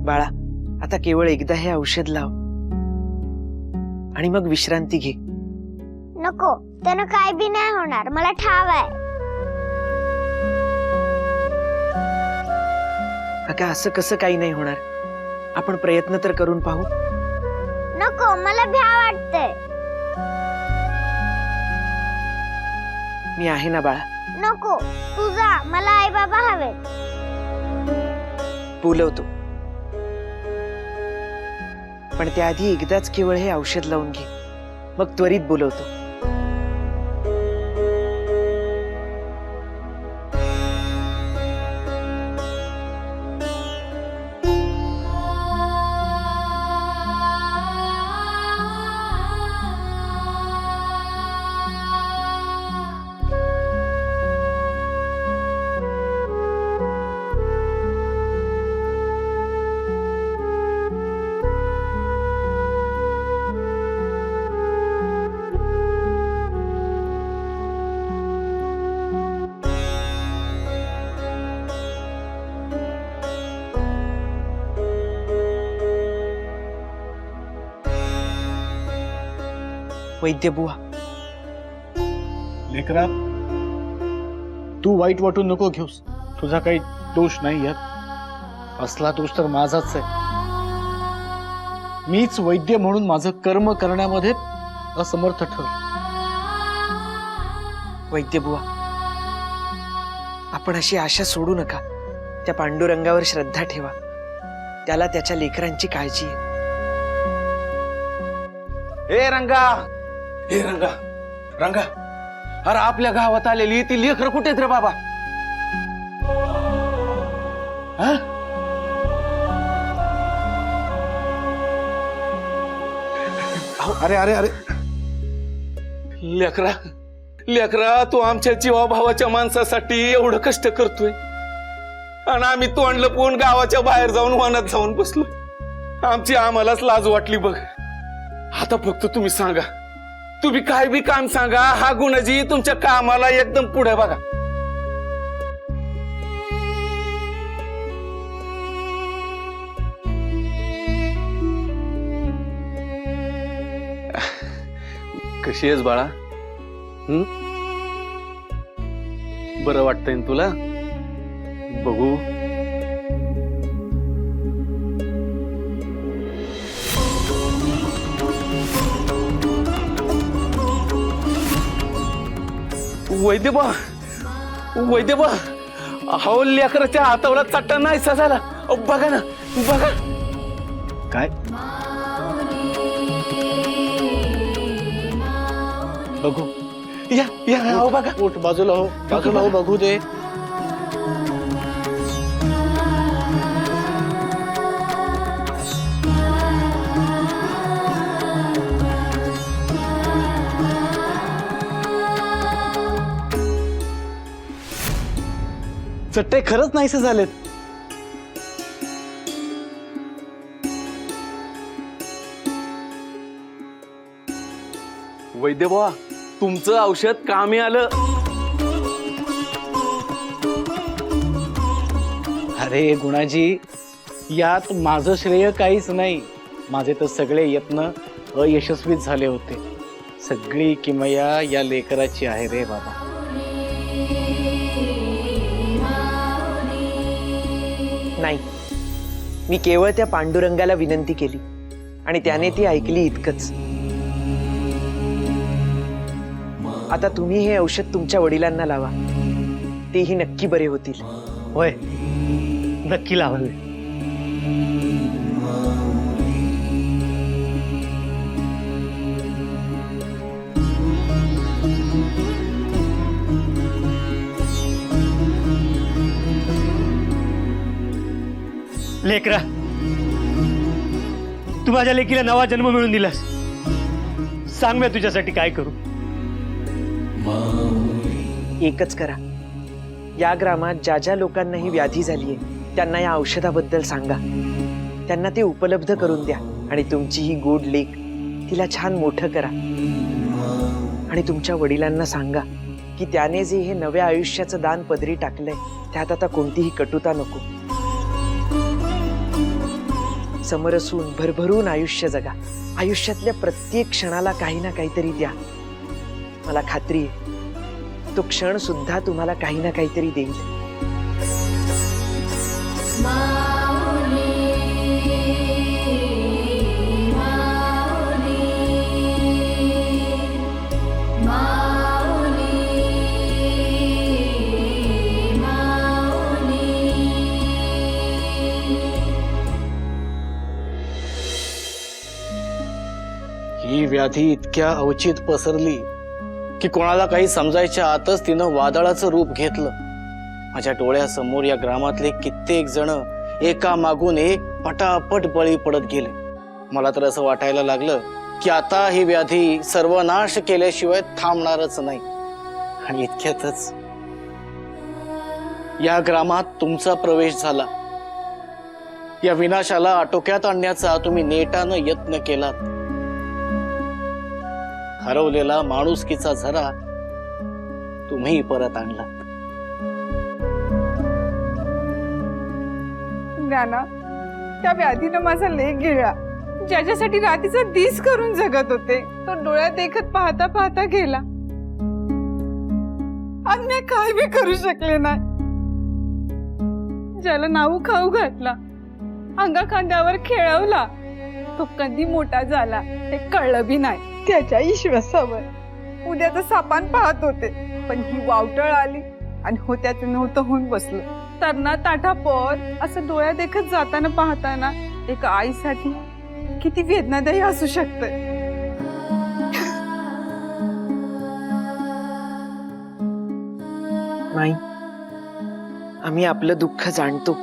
बाळा, आता केवळ एकदा हे औषध लाव आणि मग विश्रांती घे. नको, त्यानं काय बी नाही होणार, मला ठाव आहे. अगं असं कसं काही नाही होणार, आपण प्रयत्न तर करून पाहू. नको, मला भ्या वाटतंय. मी आहे ना बाळा. नको, तू जा, मला आई बाबा हवे. बोलवतो, पण त्याआधी एकदाच केवळ हे औषध लावून घे, मग त्वरित बोलवतो. वैद्य बुवा, लेकरा, तू वाईट वाटून नको घेऊस. तुझा काही दोष नाही यात. असला दोष तर माझाच आहे. मीच वैद्य म्हणून माझं कर्म करण्यामध्ये असमर्थ ठरलो. वैद्य बुवा, आपण अशी आशा सोडू नका. त्या पांडुरंगावर श्रद्धा ठेवा. त्याला त्याच्या लेकरांची काळजी आहे. ए रंगा, ए रंगा, रंगा, अरे आपल्या गावात आलेली ती लेकर कुठे आहेत रे बाबा? हा? अरे अरे अरे, लेकरा, लेकरा, तू आमच्या जीवाभावाच्या माणसासाठी एवढं कष्ट करतोय आणि आम्ही तोंड लपवून गावाच्या बाहेर जाऊन वनात जाऊन बसलो. आमची आम्हालाच लाज वाटली बघ. आता फक्त तुम्ही सांगा, तुम्ही काय बी काम सांगा, हा गुणाजी तुमच्या कामाला एकदम पुढे बघा. कशी आहेस बाळा? बरं वाटतंय ना तुला? बघू. वैद्यबा, वैद्यबा, अहो लेकराच्या हातावला चट्टा नाहीसा झाला. बघा ना, बघा. काय बघू? या या, अहो बघा. उठ, बाजूला हो, बाजूला हो, बघू दे. चट्टे खरंच नाहीसे झालेत. वैद्यबा, तुमचं औषध कामी आलं. अरे गुणाजी, यात माझं श्रेय काहीच नाही. माझे तर सगळे यत्न अयशस्वीच झाले होते. सगळी किमया या लेकराची आहे रे बाबा. नाही, मी केवळ त्या पांडुरंगाला विनंती केली आणि त्याने ती ऐकली, इतकंच. आता तुम्ही हे औषध तुमच्या वडिलांना लावा, तेही नक्की बरे होतील. होय, नक्की लावावे. लेकरा, तू माझ्या लेकीला नवा जन्म मिळून दिलास. सांग मी तुझ्यासाठी काय करू. एकच करा, या ग्रामात ज्या ज्या लोकांना ही व्याधी झालीये त्यांना या औषधाबद्दल सांगा. त्यांना ते उपलब्ध करून द्या आणि तुमची ही गोड लेक तिला छान मोठं करा. आणि तुमच्या वडिलांना सांगा की त्याने जे हे नव्या आयुष्याचं दान पदरी टाकलंय त्यात आता कोणतीही कटुता नको. समरसून भरभरून आयुष्य जगा. आयुष्यातल्या प्रत्येक क्षणाला काही ना काहीतरी द्या. मला खात्री आहे तो क्षण सुद्धा तुम्हाला काही ना काहीतरी देईल. ही व्याधी इतक्या अवचित पसरली की कोणाला काही समजायच्या आतच तिनं वादळाचं रूप घेतलं. माझ्या डोळ्यासमोर या ग्रामातले कित्येक जण एका मागून एक पटापट बळी पडत गेले. मला तर असं वाटायला लागलं की आता ही व्याधी सर्वनाश केल्याशिवाय थांबणारच नाही. आणि इतक्यातच या ग्रामात तुमचा प्रवेश झाला. या विनाशाला आटोक्यात आणण्याचा तुम्ही नेटानं यत्न केलात. हरवलेला माणुसकीचा झरा तुम्ही परत आणला. ज्ञाना, त्या व्याधीनं माझा लेक गिळला. ज्याच्यासाठी रात्रीचा दिस करून जगत होते तो डोळ्यात देखत पाहता पाहता गेला. अन्य काय बी करू शकले नाही. ज्याला नाऊ खाऊ घातला, अंगा खांद्यावर खेळवला, तो कधी मोठा झाला हे कळलं बी नाही. त्याच्या विश्वासावर उद्याचं सापान पाहत होते, पण ही वावटळ आली आणि होत्याचं नव्हतं होऊन बसलं. तरणा ताठा पोर असं डोळ्या देखत जाताना पाहताना एका आईसाठी किती वेदनादायी असू शकतं. नाही, आम्ही आपलं दुःख जाणतो.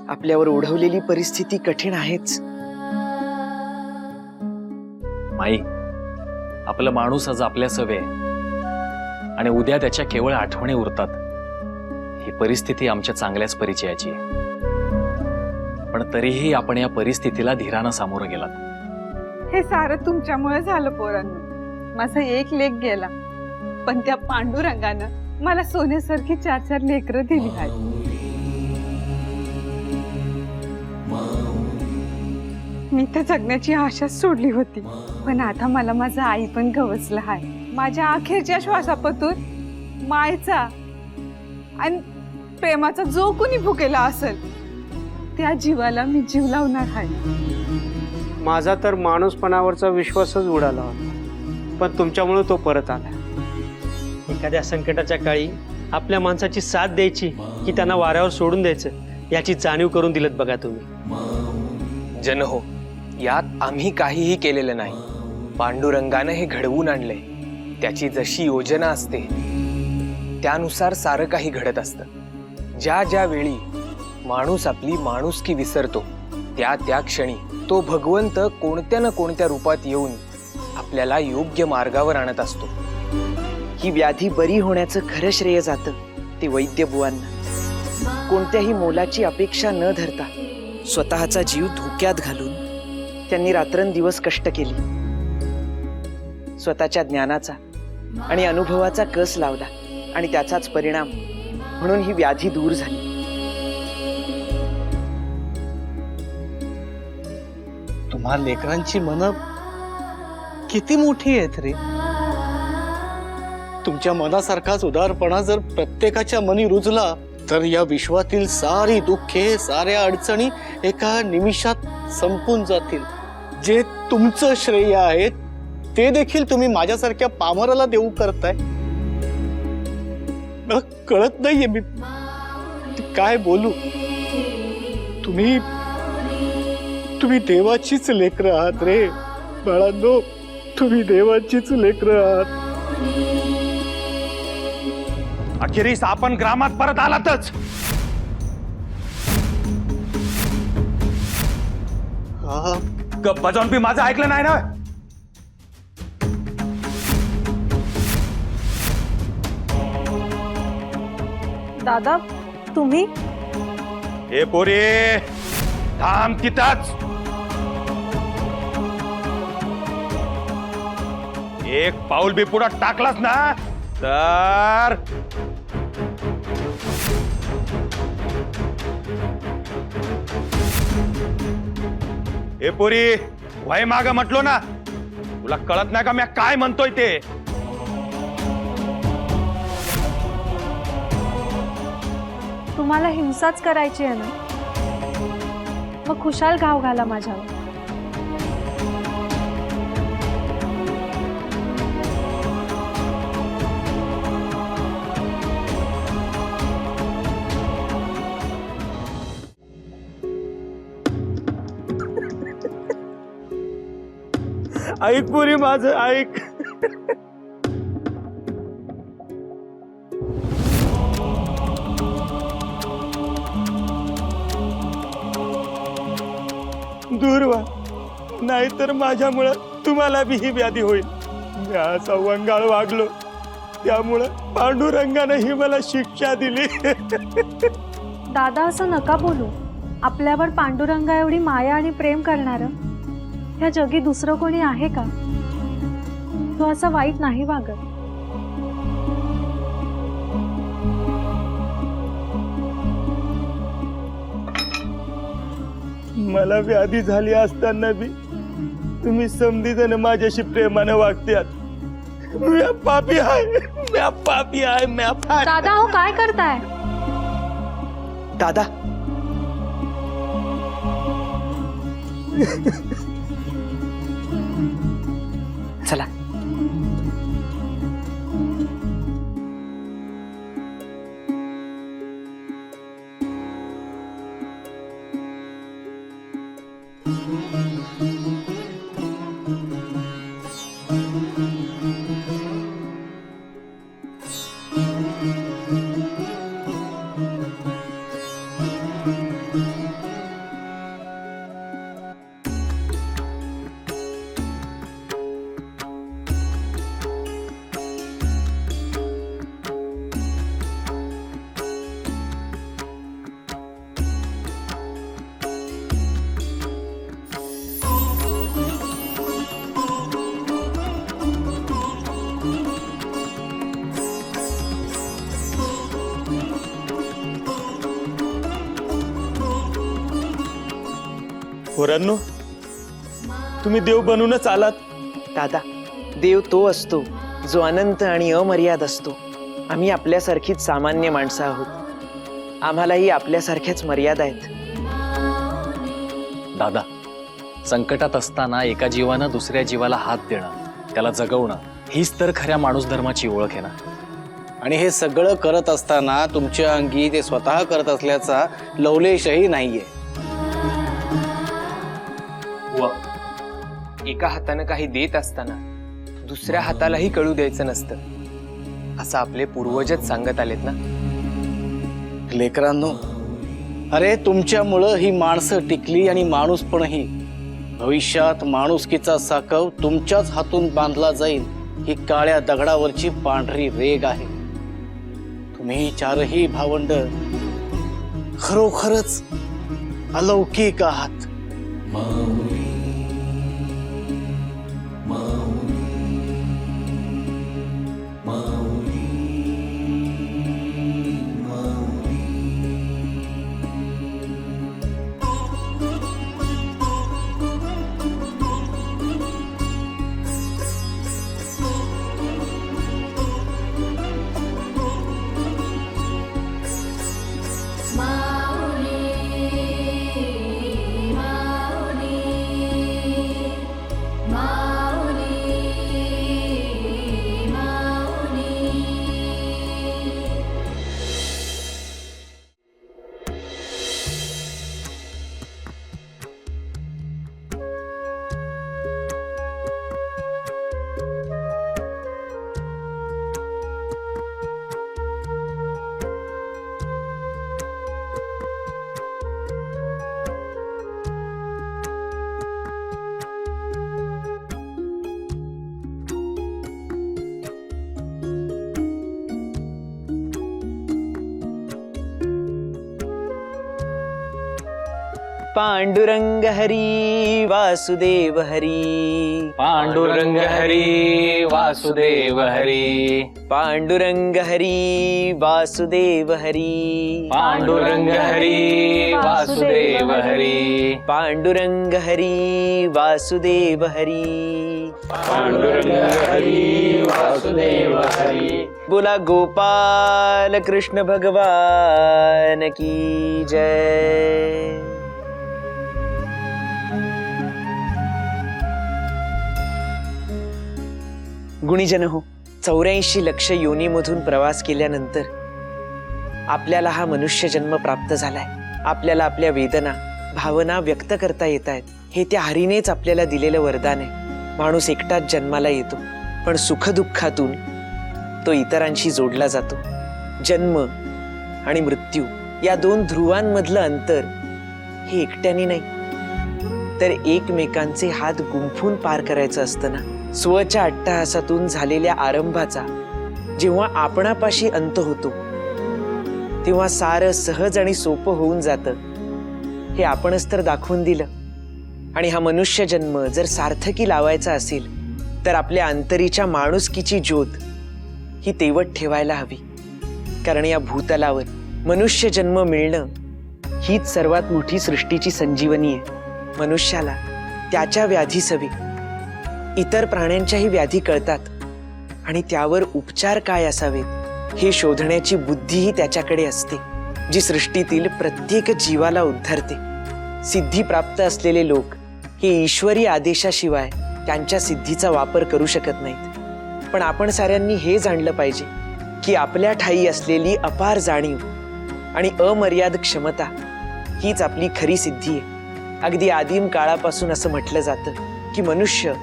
आपल्यावर ओढवलेली परिस्थिती कठीण आहेच. माई, आपलं माणूस आज आपल्या सवे आणि उद्या त्याच्या केवळ आठवणी उरतात. ही परिस्थिती आमच्या चांगल्याच परिचयाची आहे, पण तरीही आपण या परिस्थितीला धीरानं सामोरं गेलात. हे सारं तुमच्यामुळे झालं पोरांनो. माझा एक लेक गेला, पण त्या पांडुरंगानं मला सोन्यासारखी 4-4 लेकरं दिली आहेत. मी तर जगण्याची आशा सोडली होती, पण आता मला माझा आई पण गवसला आहे. माझ्या अखेरच्या श्वासापतून मायेचा आणि प्रेमाचा जो कोणी भुकेला असेल त्या जीवाला मी जीव लावणार आहे. माझा तर माणूसपणावरचा विश्वासच उडाला होता, पण तुमच्यामुळे तो परत आला. एखाद्या संकटाच्या काळी आपल्या माणसाची साथ द्यायची की त्यांना वाऱ्यावर सोडून द्यायचं याची जाणीव करून दिलत बघा तुम्ही. जन हो, यात आम्ही काहीही केलेलं नाही. पांडुरंगानं हे घडवून आणलंय. त्याची जशी योजना असते त्यानुसार सारं काही घडत असतं. ज्या ज्या वेळी माणूस आपली माणुसकी विसरतो त्या त्या क्षणी तो भगवंत कोणत्या ना कोणत्या रूपात येऊन आपल्याला योग्य मार्गावर आणत असतो. ही व्याधी बरी होण्याचं खरं श्रेय जातं ते वैद्यबुवांना. कोणत्याही मोलाची अपेक्षा न धरता स्वतःचा जीव धोक्यात घालून त्यांनी रात्रंदिवस कष्ट केली. स्वतःच्या ज्ञानाचा आणि अनुभवाचा कस लावला आणि त्याचाच परिणाम म्हणून ही व्याधी दूर झाली. तुम्हा लेकरांची मन किती मोठी आहेत रे. तुमच्या मनासारखाच उदारपणा जर प्रत्येकाच्या मनी रुजला तर या विश्वातील सारी दुःखे, साऱ्या अडचणी एका निमिषात संपून जातील. जे तुमचं श्रेय आहे ते देखील तुम्ही माझ्यासारख्या पामराला देऊ करताय. मला कळत नाहीये मी काय बोलू. तुम्ही देवाचीच लेकरं आहात रे बाळांनो. तुम्ही देवाचीच लेकरं आहात. अखेरीस आपण ग्रामात परत आलातच. गप्प बजावून बी माझं ऐकलं नाही ना. दादा, तुम्ही हे पोरी, थांब तिथंच. एक पाऊल बी पुढे टाकलास ना तर ए पोरी वय माग म्हटलो ना, तुला कळत नाही का मी काय म्हणतोय ते? तुम्हाला हिंसाच करायची आहे ना, मग खुशाल घाव घाला माझ्यावर. ऐक पोरी माझं ऐक. दूर व्हा, नाहीतर माझ्यामुळं तुम्हाला बी ही व्याधी होईल. मी असा वंगाळ वागलो, त्यामुळं पांडुरंगाने मला शिक्षा दिली. दादा असं नका बोलू. आपल्यावर पांडुरंगा एवढी माया आणि प्रेम करणारं ह्या जगी दुसरं कोणी आहे का? तो असं वाईट नाही वागत. मला व्याधी झाली असताना बी तुम्ही समधीजण माझ्याशी प्रेमानं वागत्यात. म्या पापी आहे, म्या पापी आहे, म्या पापी. दादा हो काय करताय? दादा, चला. पोरांनो, तुम्ही देव बनूनच आलात. दादा, देव तो असतो जो अनंत आणि अमर्याद असतो. आम्ही आपल्यासारखीच सामान्य माणसं आहोत. आम्हालाही आपल्यासारख्याच मर्यादा आहेत. दादा, संकटात असताना एका जीवानं दुसऱ्या जीवाला हात देणं, त्याला जगवणं, हीच तर खऱ्या माणूस धर्माची ओळख आहे ना. आणि हे सगळं करत असताना तुमच्या अंगी ते स्वतः करत असल्याचा लवलेशही नाहीये. एका हातानं काही देत असताना दुसऱ्या हातालाही कळू द्यायचं नसतं, असं आपले पूर्वजच सांगत आलेत ना. लेकरांनो, अरे तुमच्यामुळं ही माणसं टिकली आणि माणूसपणही. भविष्यात माणुसकीचा साकव तुमच्याच हातून बांधला जाईल, ही काळ्या दगडावरची पांढरी रेग आहे. तुम्ही चारही भावंड खरोखरच अलौकिक आहात. पांडुरंग हरी वासुदेव हरी पांडुरंग हरी वासुदेव हरी पांडुरंग हरी वासुदेव हरी पांडुरंग हरी वासुदेव हरी पांडुरंग हरी वासुदेव हरी पांडुरंग हरी वासुदेव हरी बोला गोपाल कृष्ण भगवान की जय. गुणीजन हो, 84 लक्ष योनीमधून प्रवास केल्यानंतर आपल्याला हा मनुष्य जन्म प्राप्त झालाय. आपल्याला आपल्या वेदना भावना व्यक्त करता येत आहेत. हे त्या हरीनेच आपल्याला दिलेलं वरदान आहे. माणूस एकटाच जन्माला येतो, पण सुखदुःखातून तो इतरांशी जोडला जातो. जन्म आणि मृत्यू या 2 ध्रुवांमधलं अंतर हे एकट्याने नाही, तर एकमेकांचे हात गुंफून पार करायचं असतं ना. स्वच्या अट्टहासातून झालेल्या आरंभाचा जेव्हा आपणापाशी अंत होतो, तेव्हा सारं सहज आणि सोपं होऊन जातं. हे आपणच तर दाखवून दिलं. आणि हा मनुष्य जन्म जर सार्थकी लावायचा असेल, तर आपल्या अंतरीच्या माणुसकीची ज्योत ही तेवत ठेवायला हवी. कारण या भूतलावर मनुष्य जन्म मिळणं हीच सर्वात मोठी सृष्टीची संजीवनी आहे. मनुष्याला त्याच्या व्याधी सवे इतर प्राण्यांच्याही व्याधी कळतात, आणि त्यावर उपचार काय असावेत हे शोधण्याची बुद्धीही त्याच्याकडे असते, जी सृष्टीतील प्रत्येक जीवाला उद्धरते. सिद्धी प्राप्त असलेले लोक हे ईश्वरी आदेशाशिवाय त्यांच्या सिद्धीचा वापर करू शकत नाहीत. पण आपण साऱ्यांनी हे जाणलं पाहिजे की आपल्या ठायी असलेली अपार जाणीव आणि अमर्याद क्षमता हीच आपली खरी सिद्धी आहे. अगदी आदिम काळापासून असं म्हटलं जातं की मनुष्य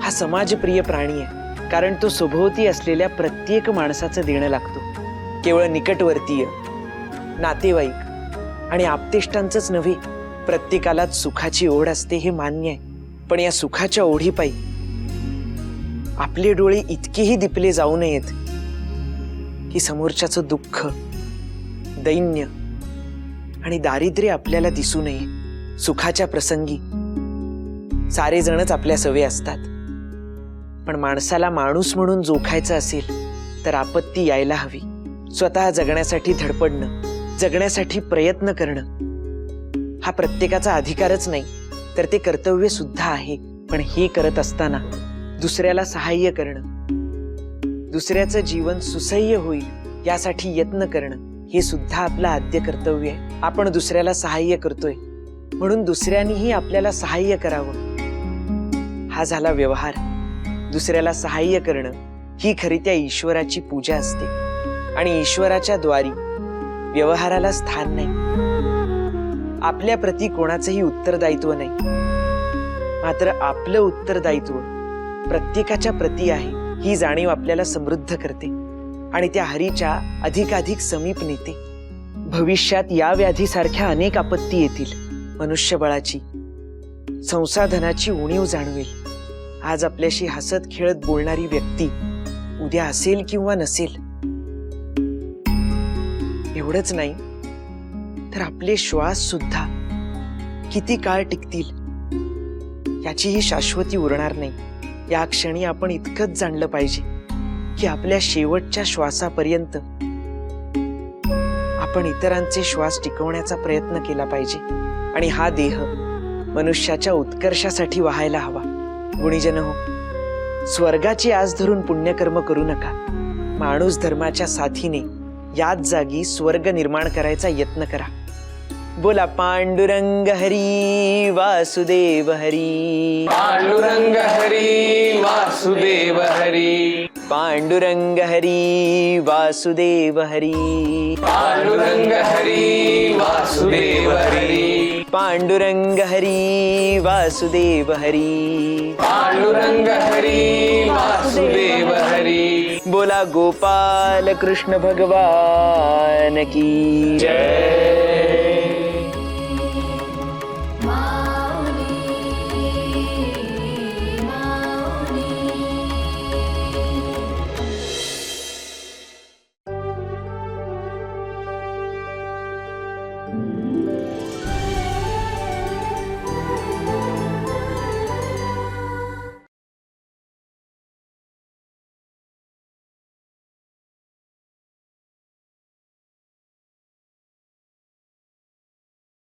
हा समाजप्रिय प्राणी आहे, कारण तो सभोवती असलेल्या प्रत्येक माणसाचं देणं लागतो. केवळ निकटवर्तीय, नातेवाईक आणि आप्तेष्टांचंच नव्हे, प्रत्येकालाच सुखाची ओढ असते हे मान्य आहे. पण या सुखाच्या ओढीपायी आपले डोळे इतकेही दिपले जाऊ नयेत की समोरच्याचं दुःख, दैन्य आणि दारिद्र्य आपल्याला दिसू नये. सुखाच्या प्रसंगी सारे जणच आपल्या सवे असतात, पण माणसाला माणूस म्हणून जोखायचं असेल तर आपत्ती यायला हवी. स्वतः जगण्यासाठी धडपडणं, जगण्यासाठी प्रयत्न करणं हा प्रत्येकाचा अधिकारच नाही, तर ते कर्तव्य सुद्धा आहे. पण हे करत असताना दुसऱ्याला सहाय्य करणं, दुसऱ्याचं जीवन सुसह्य होईल यासाठी यत्न करणं हे सुद्धा आपलं आद्य कर्तव्य आहे. आपण दुसऱ्याला सहाय्य करतोय म्हणून दुसऱ्यांनीही आपल्याला सहाय्य करावं, हा झाला व्यवहार. दुसऱ्याला सहाय्य करणं ही खरी त्या ईश्वराची पूजा असते, आणि ईश्वराच्या द्वारी व्यवहाराला स्थान नाही. आपल्या प्रती कोणाचंही उत्तरदायित्व नाही, मात्र आपलं उत्तरदायित्व प्रत्येकाच्या प्रती आहे ही जाणीव आपल्याला समृद्ध करते आणि त्या हरीच्या अधिकाधिक समीप नेते. भविष्यात या व्याधीसारख्या अनेक आपत्ती येतील. मनुष्यबळाची, संसाधनाची उणीव जाणवेल. आज आपल्याशी हसत खेळत बोलणारी व्यक्ती उद्या असेल किंवा नसेल. एवढंच नाही तर आपले श्वास सुद्धा किती काळ टिकतील याचीही शाश्वती उरणार नाही. या क्षणी आपण इतकंच जाणलं पाहिजे की आपल्या शेवटच्या श्वासापर्यंत आपण इतरांचे श्वास टिकवण्याचा प्रयत्न केला पाहिजे, आणि हा देह मनुष्याच्या उत्कर्षासाठी वाहायला हवा. गुणीजन हो, स्वर्गाची आस धरून पुण्यकर्म करू नका. माणूस धर्माच्या साथीने याच जागी स्वर्ग निर्माण करायचा यत्न करा. बोला पांडुरंग हरी वासुदेव हरी. पांडुरंग हरी वासुदेव हरी. पांडुरंग हरी वासुदेव हरी. पांडुरंग हरी वासुदेव हरी. पांडुरंग हरी वासुदेव हरी. पांडुरंग हरी वासुदेव हरी. बोला गोपाल कृष्ण भगवान की जय.